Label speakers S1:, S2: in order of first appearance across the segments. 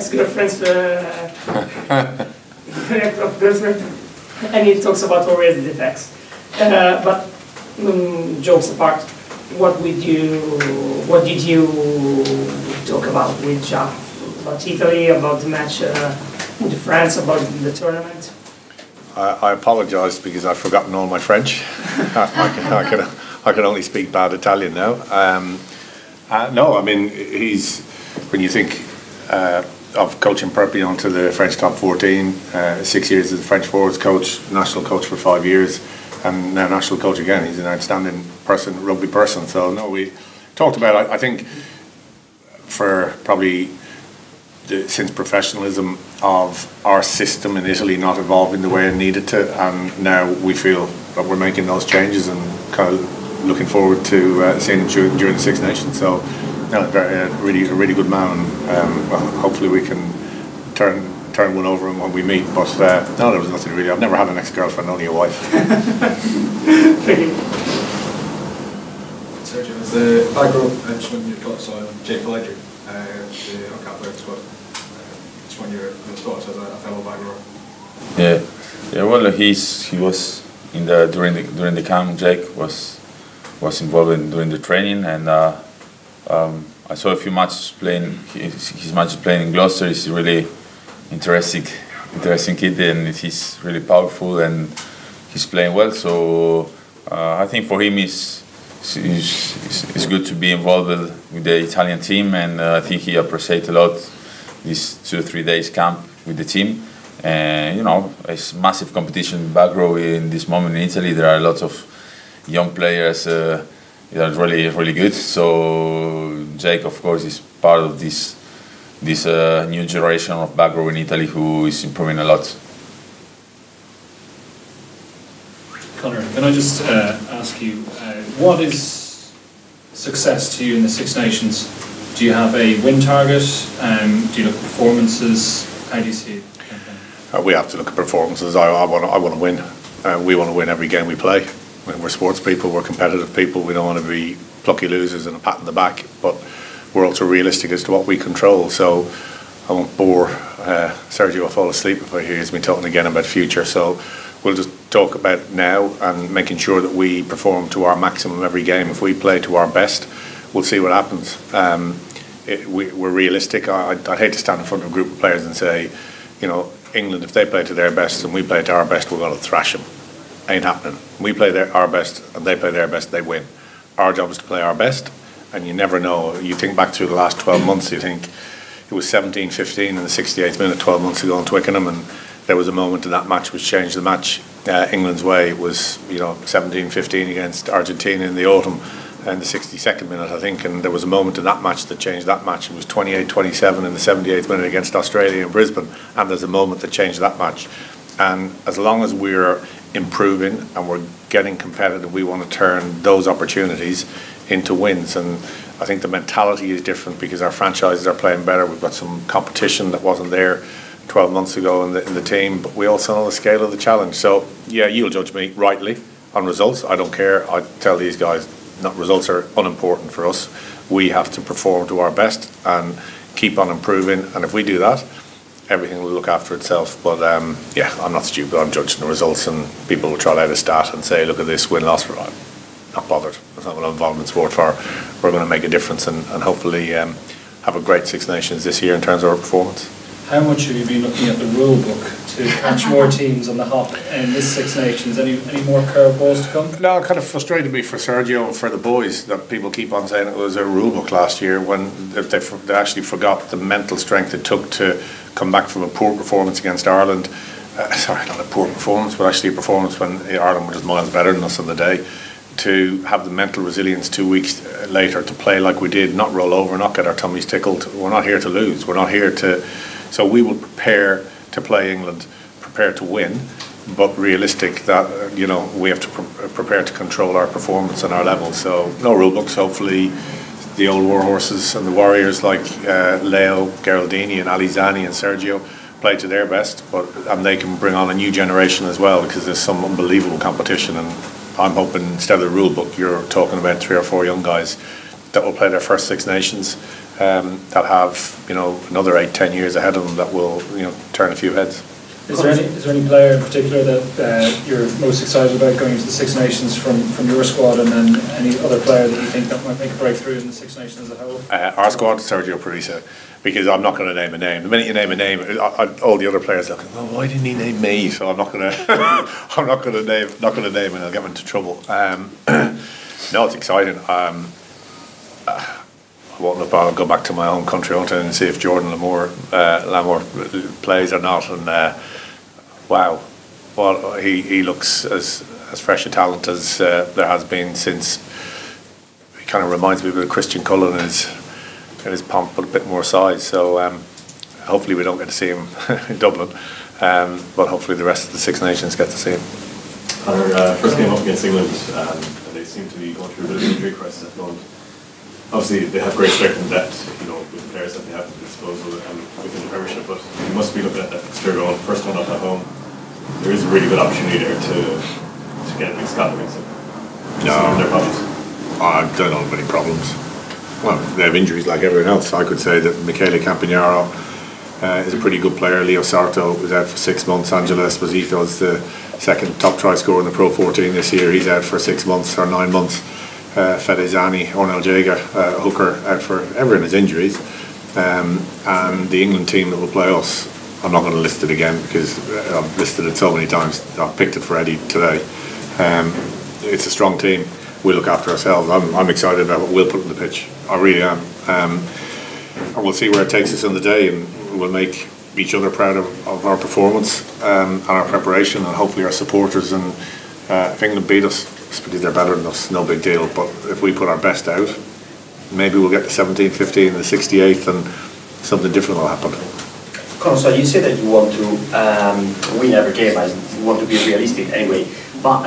S1: ex-girlfriend's director of girlfriend, and he talks about already the defects. But jokes apart, what did you talk about with Jacques? About Italy, about the match with France, about the tournament?
S2: I apologise because I've forgotten all my French. I can only speak bad Italian now. No, I mean, when you think of coaching Perpignan to the French top 14, 6 years as a French forwards coach, national coach for 5 years, and now national coach again. He's an outstanding rugby person. So no, we talked about, I think, for probably since professionalism of our system in Italy not evolving the way it needed to, and now we feel that we're making those changes and kind of looking forward to seeing him during the Six Nations. So, no, a really good man. Well, hopefully we can turn one over him when we meet. But no, there was nothing really. I've never had an ex-girlfriend, only a wife.
S1: Thank you.
S3: Sergio, as the back row, I just want your thoughts on Jake Pellegrini, the uncapped player squad. Just want your thoughts as a fellow back row.
S4: Yeah. Well, he was during the camp. Jake was involved during the training, and I saw a few matches playing. His matches playing in Gloucester. He's a really interesting kid, and he's really powerful, and he's playing well. So I think for him it's good to be involved with the Italian team, and I think he appreciates a lot these 2 or 3 days camp with the team. And it's massive competition in back row in this moment in Italy. There are lots of young players that are really good. So Jake, of course, is part of this new generation of back row in Italy who is improving a lot.
S5: Conor, can I just ask you, what is success to you in the Six Nations? Do you have a win target? Do you look at performances? How do you see it?
S2: We have to look at performances. I want to win. We want to win every game we play. We're sports people, we're competitive people. We don't want to be plucky losers and a pat in the back, but we're also realistic as to what we control. So I won't bore Sergio will fall asleep if he hears me talking again about future. So we'll just talk about now and making sure that we perform to our maximum every game. If we play to our best, we'll see what happens. We're realistic. I'd hate to stand in front of a group of players and say, England, if they play to their best and we play to our best, we're going to thrash them. Ain't happening. We play our best and they play their best, they win. Our job is to play our best, and you never know. You think back through the last 12 months, you think it was 17-15 in the 68th minute 12 months ago in Twickenham, and there was a moment in that match which changed the match England's way. It was 17-15 against Argentina in the autumn in the 62nd minute, I think, and there was a moment in that match that changed that match. It was 28-27 in the 78th minute against Australia in Brisbane, and there's a moment that changed that match. And as long as we're improving and we're getting competitive, we want to turn those opportunities into wins. And I think the mentality is different because our franchises are playing better. We've got some competition that wasn't there 12 months ago in the team, but we also know the scale of the challenge. So yeah, you'll judge me rightly on results. I don't care. I tell these guys, results are unimportant for us. We have to perform to our best and keep on improving, and if we do that, everything will look after itself. But yeah, I'm not stupid. I'm judging the results, and people will trot out a stat and say, look at this win-loss. I'm not bothered. That's not what I'm involved in sport for. We're going to make a difference and hopefully have a great Six Nations this year in terms of our performance.
S5: How much have you been looking at the rule book to catch more teams on the hop in this Six Nations? Any more curveballs to come?
S2: No, it kind of frustrated me for Sergio and for the boys that people keep on saying it was a rule book last year when they actually forgot the mental strength it took to come back from a poor performance against Ireland. Sorry, not a poor performance, but actually a performance when Ireland were just miles better than us on the day. To have the mental resilience 2 weeks later to play like we did, not roll over, not get our tummies tickled. We're not here to lose. We're not here to... So we will prepare to play England, prepare to win, but realistic that we have to prepare to control our performance and our level. So no rule books. Hopefully, the old war horses and the warriors like Leo, Geraldini, and Alizani and Sergio play to their best, and they can bring on a new generation as well because there's some unbelievable competition. And I'm hoping instead of the rule book, you're talking about 3 or 4 young guys that will play their first Six Nations that have another 8-10 years ahead of them that will turn a few heads.
S5: Is there any player in particular that you're most excited about going into the Six Nations from your squad, and then any other player that you think that might make a breakthrough in the Six Nations as a whole?
S2: Our squad, Sergio Parisse, because I'm not going to name a name. The minute you name a name, all the other players are like, well, why didn't he name me? So I'm not going to, I'm not going to name, and I'll get him into trouble. No, it's exciting. I won't look, I'll go back to my own country and see if Jordan Lamour plays or not. And wow, well, he looks as fresh a talent as there has been since. He kind of reminds me of Christian Cullen in his pomp, but a bit more size. So hopefully we don't get to see him in Dublin, but hopefully the rest of the Six Nations get to see him.
S6: Conor, first game up against England, and they seem to be going through a bit of an injury crisis at the moment. Obviously, they have great strength and depth, with the players that they have at their disposal and within the Premiership, but you must be looking at that fixture going, first one up at home. There is a really good opportunity there to get a big scalp against them.
S2: No,
S6: their problems.
S2: I don't have any problems. Well, they have injuries like everyone else. I could say that Michele Campagnaro is a pretty good player. Leo Sarto was out for 6 months. Angelo Esposito is the second top try scorer in the Pro 14 this year. He's out for 6 months or 9 months. Fede Zani, Ornel Jager, hooker out for everyone has injuries, and the England team that will play us, I'm not going to list it again because I've listed it so many times. I've picked it for Eddie today. It's a strong team. We'll look after ourselves. I'm excited about what we'll put on the pitch. I really am. And we'll see where it takes us on the day, and we'll make each other proud of our performance and our preparation, and hopefully our supporters. And if England beat us, it's because they're better than us, no big deal. But if we put our best out, maybe we'll get to 17, 15, the 68th, and something different will happen.
S7: Conor, so you say that you want to win every game, and you want to be realistic anyway. But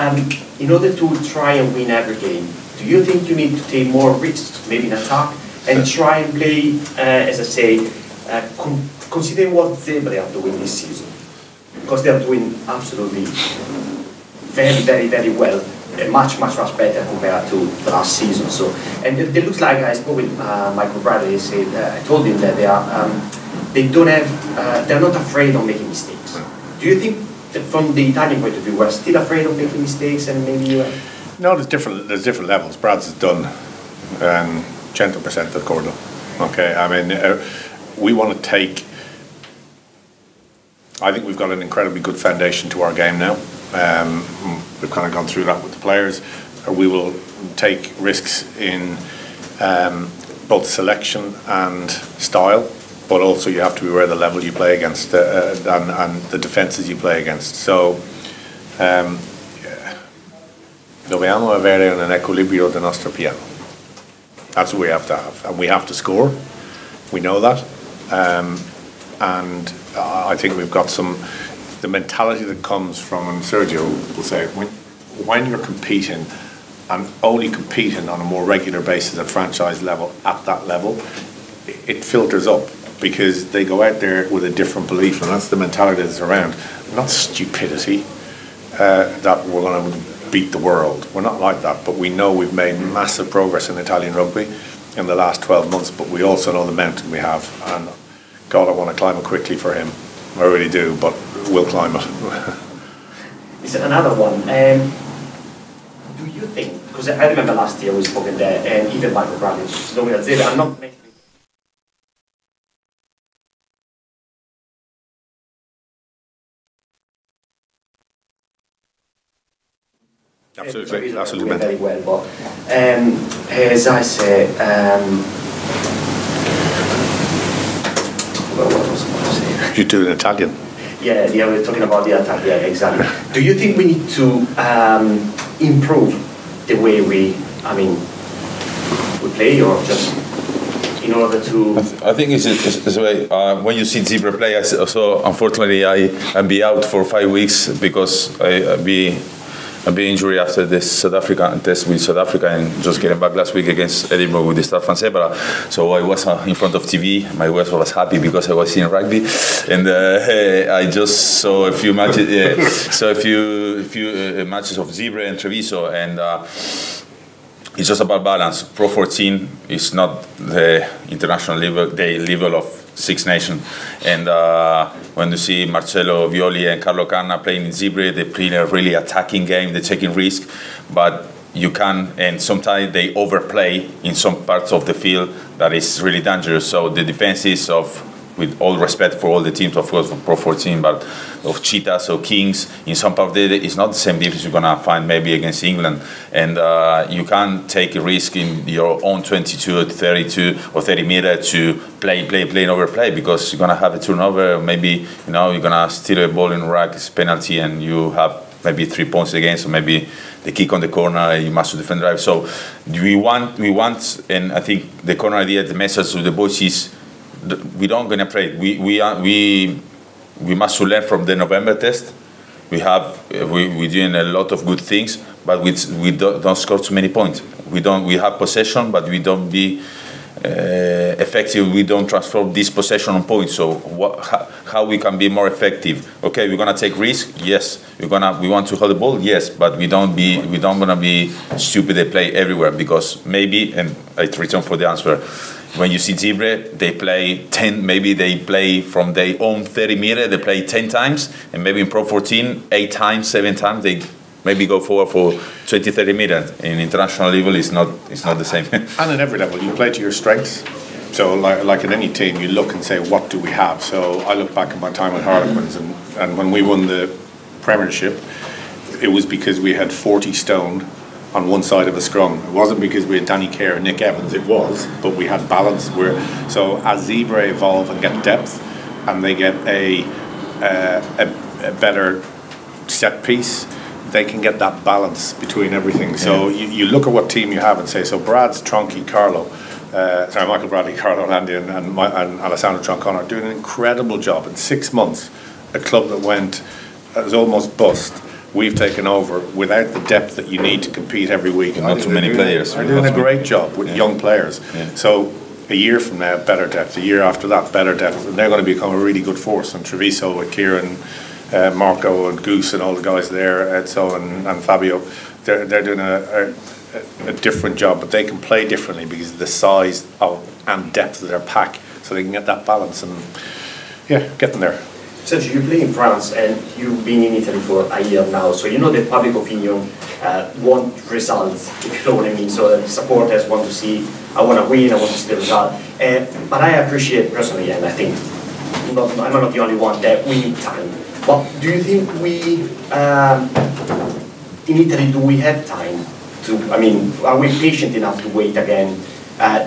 S7: in order to try and win every game, do you think you need to take more risks, maybe in attack, and try and play, as I say, considering what Zebre are doing this season? Because they are doing absolutely very, very, very well. Much better compared to the last season. So, and it looks like I spoke with Michael Bradley. He said I told him that they're not afraid of making mistakes. Do you think that from the Italian point of view, we're still afraid of making mistakes, and maybe?
S2: No, there's different levels. Brad's has done 100% d'accordo. Okay, I mean, we want to take. I think we've got an incredibly good foundation to our game now. We've kind of gone through that with the players. We will take risks in both selection and style, but also you have to be aware of the level you play against and the defences you play against. So dobbiamo avere un equilibrio del nostro piano. That's what we have to have, and we have to score. We know that, and I think we've got the mentality that comes from, and Sergio will say, when you're competing and only competing on a more regular basis at franchise level, at that level, it filters up because they go out there with a different belief, and that's the mentality that's around. Not stupidity that we're going to beat the world. We're not like that, but we know we've made massive progress in Italian rugby in the last 12 months, but we also know the mountain we have, and God, I want to climb it quickly for him. I really do, but we'll climb it.
S7: Is another one. Do you think, because I remember last year we spoke in there, and even Michael Bradley, I'm not making.
S2: Absolutely.
S7: Very well, but as I say, what was I going to say?
S2: You do in Italian.
S7: Yeah, we're talking about the attack. Yeah, exactly. Do you think we need to improve the way we play, or just in order to?
S4: I think it's a way. When you see Zebra play, so unfortunately I'll be out for 5 weeks because I'll be injury after this South African test with South Africa, and just getting back last week against Edinburgh with the Stade Français. So I was in front of TV. My wife was happy because I was seeing rugby, and I just saw a few matches. So a few matches of Zebra and Treviso, and it's just about balance. Pro 14 is not the international level, the level of Six Nations. And when you see Marcelo Violi and Carlo Canna playing in Zebre, they play a really attacking game, they're taking risk, but you can, and sometimes they overplay in some parts of the field that is really dangerous. So the defenses of, with all respect for all the teams, of course, for Pro 14, but of Cheetahs or Kings, in some part of the day, it's not the same defense you're going to find maybe against England. And you can't take a risk in your own 22 or 32 or 30 meter to play and overplay, because you're going to have a turnover, maybe, you know, you're going to steal a ball in a rack, it's penalty, and you have maybe 3 points against, or maybe the kick on the corner, you must defend drive. So we want, and I think the corner idea, the message to the boys is, we don't gonna play. We must learn from the November test. We're doing a lot of good things, but we don't score too many points. We have possession, but we don't be effective. We don't transform this possession on points. So how we can be more effective? Okay, we're gonna take risk. Yes, we want to hold the ball. Yes, but we don't gonna be stupid. They play everywhere, because maybe, and I return for the answer. When you see Zebre, they play 10, maybe they play from their own 30 meter, they play 10 times, and maybe in Pro 14, 8 times, 7 times, they maybe go forward for 20, 30 meters. In international level, it's not the same.
S2: And at every level, you play to your strengths. So like in any team, you look and say, what do we have? So I look back at my time with Harlequins, and when we won the Premiership, it was because we had 40 stone on one side of a scrum. It wasn't because we had Danny Kerr and Nick Evans, it was, but we had balance. So as Zebre evolve and get depth, and they get a better set piece, they can get that balance between everything. So you look at what team you have and say, so Brad's, Tronky, Carlo, Michael Bradley, Carlo Landy and Alessandro Troncon are doing an incredible job. In 6 months, a club that was almost bust, we've taken over without the depth that you need to compete every week.
S4: Not too many players.
S2: They're doing a great job with young players. Yeah. So a year from now, better depth. A year after that, better depth. And they're going to become a really good force. And Treviso with Kieran, Marco and Goose and all the guys there, Edzo and Fabio, they're doing a different job. But they can play differently because of the size and depth of their pack. So they can get that balance and, get them there.
S7: Sergio, you play in France and you've been in Italy for a year now, so you know the public opinion want results, if you know what I mean. So the supporters want to see, I want to win, I want to see the result. But I appreciate personally, and I think I'm not the only one, that we need time. But do you think in Italy, do we have time are we patient enough to wait again?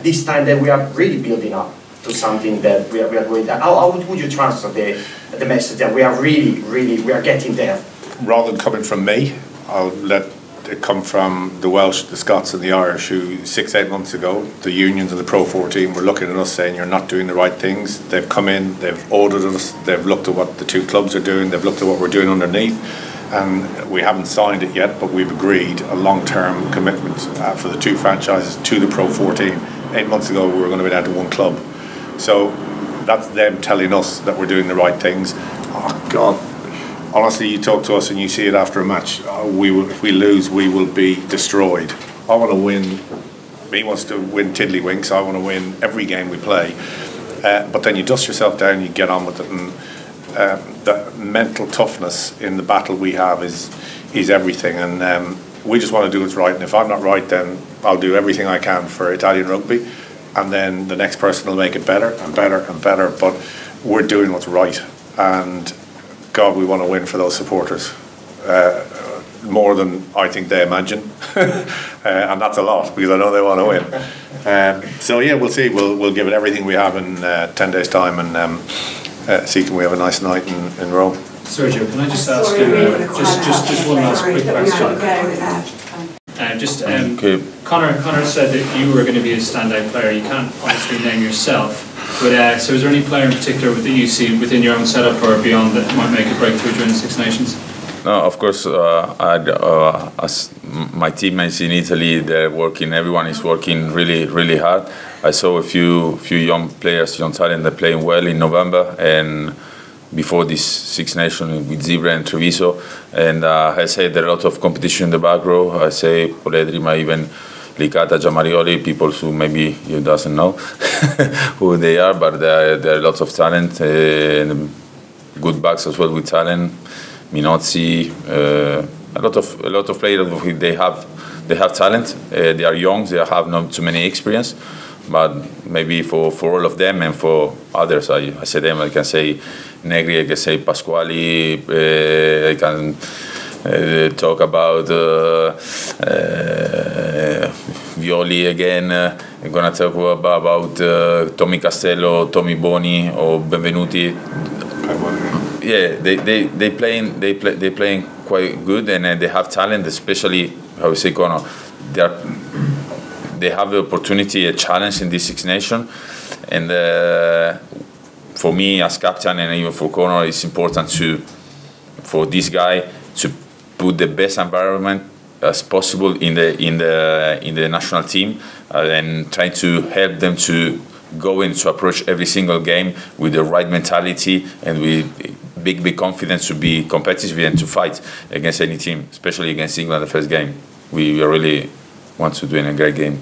S7: This time that we are really building up to something that we are going there. How would you transfer the message that we are we are getting there?
S2: Rather than coming from me, I'll let it come from the Welsh, the Scots and the Irish, who 6-8 months ago, the unions and the Pro 14 were looking at us saying you're not doing the right things. They've come in, they've audited us, they've looked at what the two clubs are doing, they've looked at what we're doing underneath, and we haven't signed it yet, but we've agreed a long-term commitment for the two franchises to the Pro 14. 8 months ago we were going to be down to one club. So that's them telling us that we're doing the right things. Oh God, honestly, you talk to us and you see it after a match. If we lose, we will be destroyed. I want to win. He wants to win tiddlywinks. I want to win every game we play. But then you dust yourself down, you get on with it, and the mental toughness in the battle we have is everything. And we just want to do what's right. And if I'm not right, then I'll do everything I can for Italian rugby. And then the next person will make it better and better and better. But we're doing what's right. And God, we want to win for those supporters. More than I think they imagine. And that's a lot, because I know they want to win. So yeah, we'll see. We'll give it everything we have in 10 days' time and see can we have a nice night in Rome.
S5: Sergio, can I just ask you just one last quick question? Conor said that you were going to be a standout player. You can't honestly name yourself. But so is there any player in particular that you see within your own setup or beyond that might make a breakthrough during the Six Nations?
S4: No, of course, as my teammates in Italy, they're working, everyone is working really, really hard. I saw a few young players, young talent, that playing well in November and before this Six Nations with Zebre and Treviso. And I say there are a lot of competition in the back row. I say Poledri might even Licata, Giamarioli, people who maybe you doesn't know who they are, but there are lots of talent, and good backs as well with talent. Minozzi, a lot of players. They have talent. They are young. They have not too many experience, but maybe for all of them and for others, I say them. I can say Negri. I can say Pasquali. I can talk about Violi again. I'm gonna talk about Tommy Castello, Tommy Boni, or Benvenuti. Yeah, they playing quite good, and they have talent, especially how we say Conor. They have the opportunity, a challenge in this Six Nations, and for me as captain and even for Conor, it's important for this guy to put the best environment as possible in the national team, and trying to help them to go in to approach every single game with the right mentality and with big confidence to be competitive and to fight against any team, especially against England the first game. We really want to do in a great game.